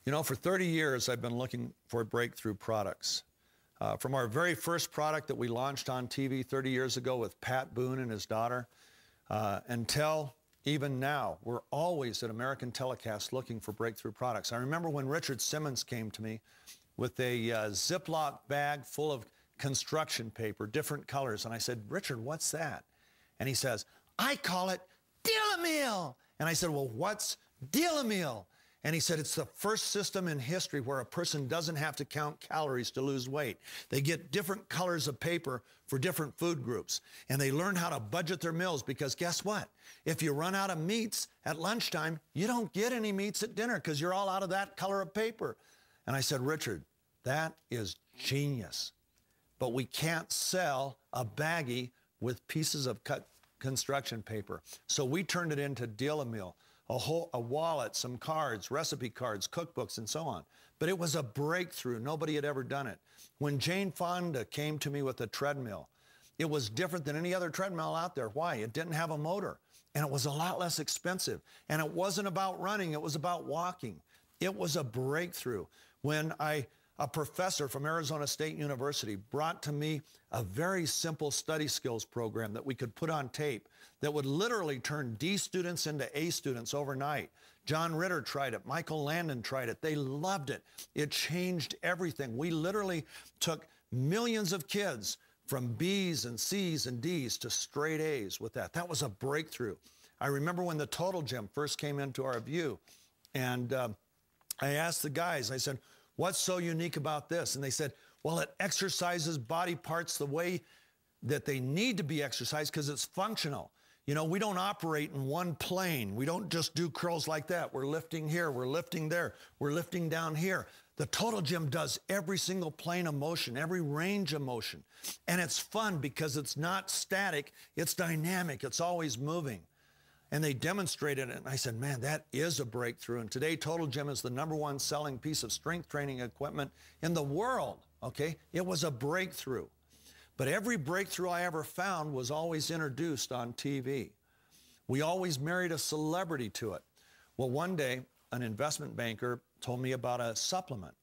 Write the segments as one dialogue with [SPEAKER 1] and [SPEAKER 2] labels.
[SPEAKER 1] You know, for 30 years, I've been looking for breakthrough products. From our very first product that we launched on TV 30 years ago with Pat Boone and his daughter, until even now, we're always at American Telecast looking for breakthrough products. I remember when Richard Simmons came to me with a Ziploc bag full of construction paper, different colors, and I said, Richard, what's that? And he says, I call it Deal-A-Meal. And I said, well, what's Deal-A-Meal? And he said, it's the first system in history where a person doesn't have to count calories to lose weight. They get different colors of paper for different food groups. And they learn how to budget their meals because guess what? If you run out of meats at lunchtime, you don't get any meats at dinner because you're all out of that color of paper. And I said, Richard, that is genius. But we can't sell a baggie with pieces of cut construction paper. So we turned it into Deal-A-Meal. A wallet, some cards, recipe cards, cookbooks, and so on. But it was a breakthrough. Nobody had ever done it. When Jane Fonda came to me with a treadmill, it was different than any other treadmill out there. Why? It didn't have a motor, and it was a lot less expensive. And it wasn't about running. It was about walking. It was a breakthrough. When a professor from Arizona State University brought to me a very simple study skills program that we could put on tape that would literally turn D students into A students overnight. John Ritter tried it. Michael Landon tried it. They loved it. It changed everything. We literally took millions of kids from B's and C's and D's to straight A's with that. That was a breakthrough. I remember when the Total Gym first came into our view, and I asked the guys, I said, what's so unique about this? And they said, well, it exercises body parts the way that they need to be exercised because it's functional. You know, we don't operate in one plane. We don't just do curls like that. We're lifting here, we're lifting there, we're lifting down here. The Total Gym does every single plane of motion, every range of motion. And it's fun because it's not static, it's dynamic, it's always moving. And they demonstrated it, and I said, man, that is a breakthrough. And today, Total Gym is the #1 selling piece of strength training equipment in the world, okay? It was a breakthrough. But every breakthrough I ever found was always introduced on TV. We always married a celebrity to it. Well, one day, an investment banker told me about a supplement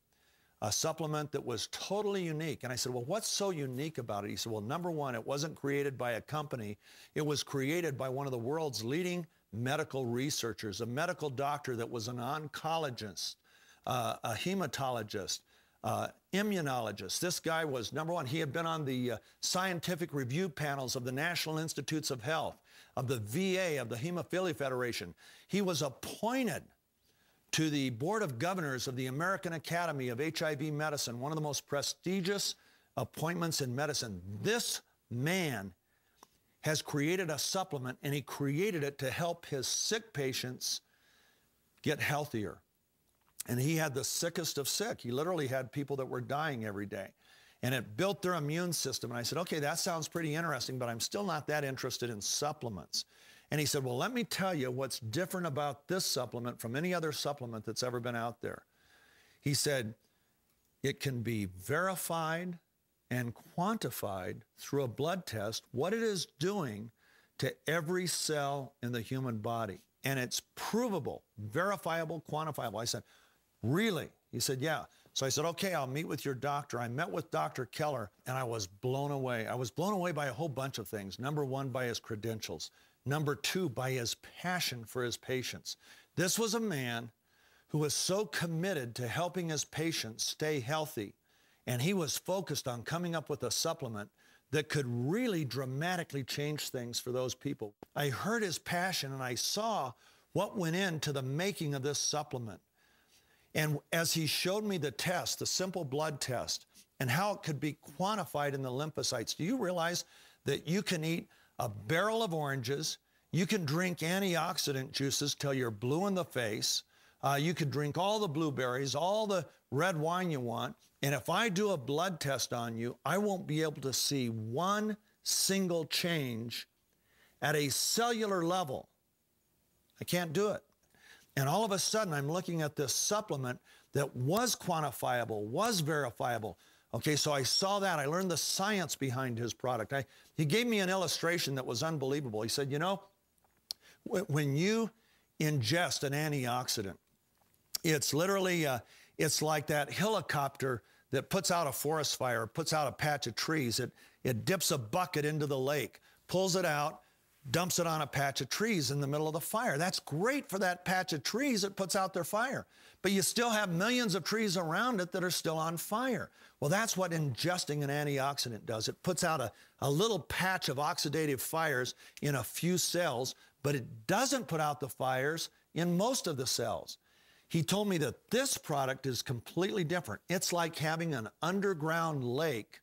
[SPEAKER 1] that was totally unique. And I said, well, what's so unique about it? He said, well, #1, it wasn't created by a company. It was created by one of the world's leading medical researchers, a medical doctor that was an oncologist, a hematologist, immunologist. This guy was #1. He had been on the scientific review panels of the National Institutes of Health, of the VA, of the Hemophilia Federation. He was appointed to the Board of Governors of the American Academy of HIV Medicine, one of the most prestigious appointments in medicine. This man has created a supplement, and he created it to help his sick patients get healthier. And he had the sickest of sick. He literally had people that were dying every day. And it built their immune system. And I said, okay, that sounds pretty interesting, but I'm still not that interested in supplements. And he said, well, let me tell you what's different about this supplement from any other supplement that's ever been out there. He said, it can be verified and quantified through a blood test what it is doing to every cell in the human body. And it's provable, verifiable, quantifiable. I said, really? He said, yeah. So I said, okay, I'll meet with your doctor. I met with Dr. Keller, and I was blown away. I was blown away by a whole bunch of things. #1, by his credentials. #2, by his passion for his patients. This was a man who was so committed to helping his patients stay healthy, and he was focused on coming up with a supplement that could really dramatically change things for those people. I heard his passion, and I saw what went into the making of this supplement. And as he showed me the test, the simple blood test, and how it could be quantified in the lymphocytes, do you realize that you can eat a barrel of oranges, you can drink antioxidant juices till you're blue in the face, you could drink all the blueberries, all the red wine you want, and if I do a blood test on you, I won't be able to see one single change at a cellular level. I can't do it. And all of a sudden, I'm looking at this supplement that was quantifiable, was verifiable. Okay, so I saw that. I learned the science behind his product. He gave me an illustration that was unbelievable. He said, you know, when you ingest an antioxidant, It's literally, it's like that helicopter that puts out a forest fire, puts out a patch of trees. It dips a bucket into the lake, pulls it out, dumps it on a patch of trees in the middle of the fire. That's great for that patch of trees that puts out their fire. But you still have millions of trees around it that are still on fire. Well, that's what ingesting an antioxidant does. It puts out a little patch of oxidative fires in a few cells, but it doesn't put out the fires in most of the cells. He told me that this product is completely different. It's like having an underground lake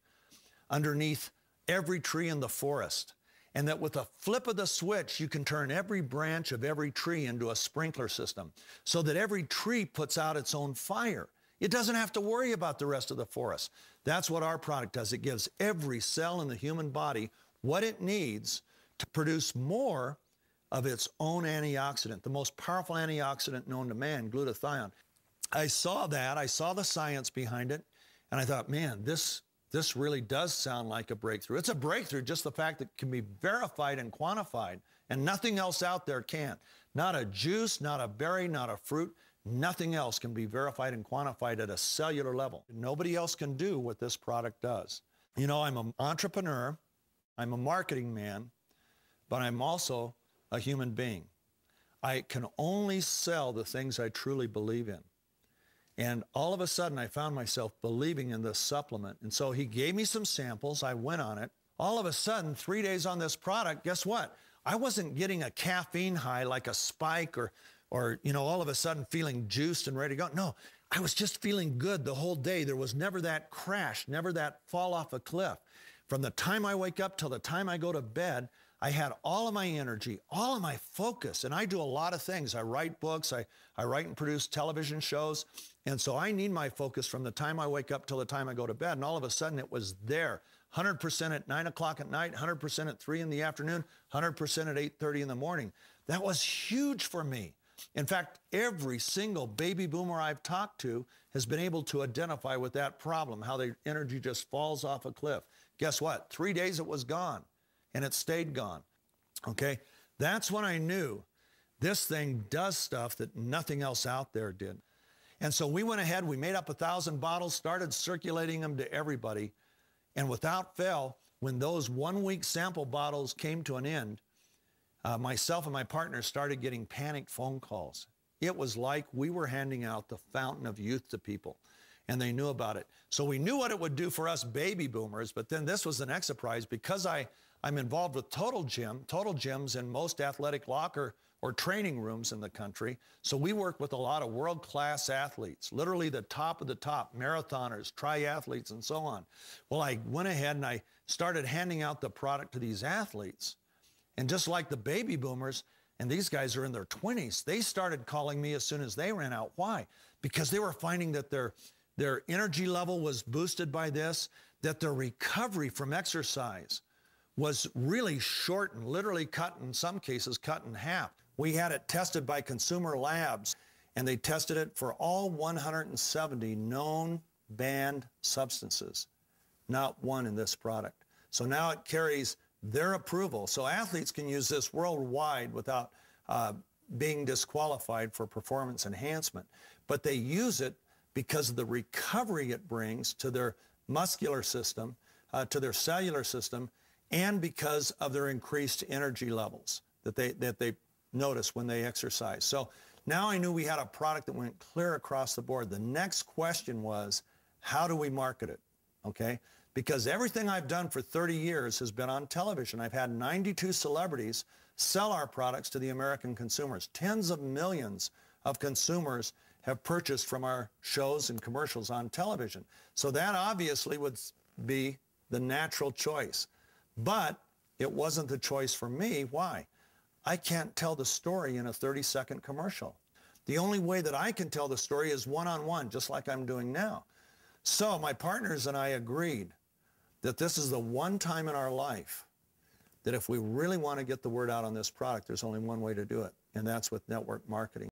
[SPEAKER 1] underneath every tree in the forest. And that with a flip of the switch, you can turn every branch of every tree into a sprinkler system so that every tree puts out its own fire. It doesn't have to worry about the rest of the forest. That's what our product does. It gives every cell in the human body what it needs to produce more of its own antioxidant, the most powerful antioxidant known to man, glutathione. I saw that, I saw the science behind it, and I thought, man, this really does sound like a breakthrough. It's a breakthrough, just the fact that it can be verified and quantified, and nothing else out there can. Not a juice, not a berry, not a fruit, nothing else can be verified and quantified at a cellular level. Nobody else can do what this product does. You know, I'm an entrepreneur, I'm a marketing man, but I'm also a human being. I can only sell the things I truly believe in. And all of a sudden, I found myself believing in this supplement. And so he gave me some samples. I went on it. All of a sudden, 3 days on this product, guess what? I wasn't getting a caffeine high like a spike or you know, all of a sudden feeling juiced and ready to go. No, I was just feeling good the whole day. There was never that crash, never that fall off a cliff. From the time I wake up till the time I go to bed, I had all of my energy, all of my focus, and I do a lot of things. I write books, I write and produce television shows, and so I need my focus from the time I wake up till the time I go to bed, and all of a sudden it was there. 100% at 9 o'clock at night, 100% at 3 in the afternoon, 100% at 8:30 in the morning. That was huge for me. In fact, every single baby boomer I've talked to has been able to identify with that problem, how their energy just falls off a cliff. Guess what? 3 days it was gone. And it stayed gone, okay? That's when I knew this thing does stuff that nothing else out there did. And so we went ahead, we made up 1,000 bottles, started circulating them to everybody, and without fail, when those 1 week sample bottles came to an end, myself and my partner started getting panicked phone calls. It was like we were handing out the fountain of youth to people, and they knew about it. So we knew what it would do for us baby boomers, but then this was the next surprise. Because I'm involved with Total Gyms in most athletic locker or training rooms in the country. So we work with a lot of world-class athletes, literally the top of the top, marathoners, triathletes, and so on. Well, I went ahead and I started handing out the product to these athletes. And just like the baby boomers, and these guys are in their 20s, they started calling me as soon as they ran out. Why? Because they were finding that their energy level was boosted by this, that their recovery from exercise was really shortened, literally cut, in some cases, cut in half. We had it tested by consumer labs, and they tested it for all 170 known banned substances, not one in this product. So now it carries their approval. So athletes can use this worldwide without being disqualified for performance enhancement. But they use it because of the recovery it brings to their muscular system, to their cellular system, and because of their increased energy levels that they notice when they exercise. So now I knew we had a product that went clear across the board. The next question was, how do we market it? Okay? Because everything I've done for 30 years has been on television. I've had 92 celebrities sell our products to the American consumers. Tens of millions of consumers have purchased from our shows and commercials on television. So that obviously would be the natural choice. But it wasn't the choice for me. Why? I can't tell the story in a 30-second commercial. The only way that I can tell the story is one-on-one, just like I'm doing now. So my partners and I agreed that this is the one time in our life that if we really want to get the word out on this product, there's only one way to do it, and that's with network marketing.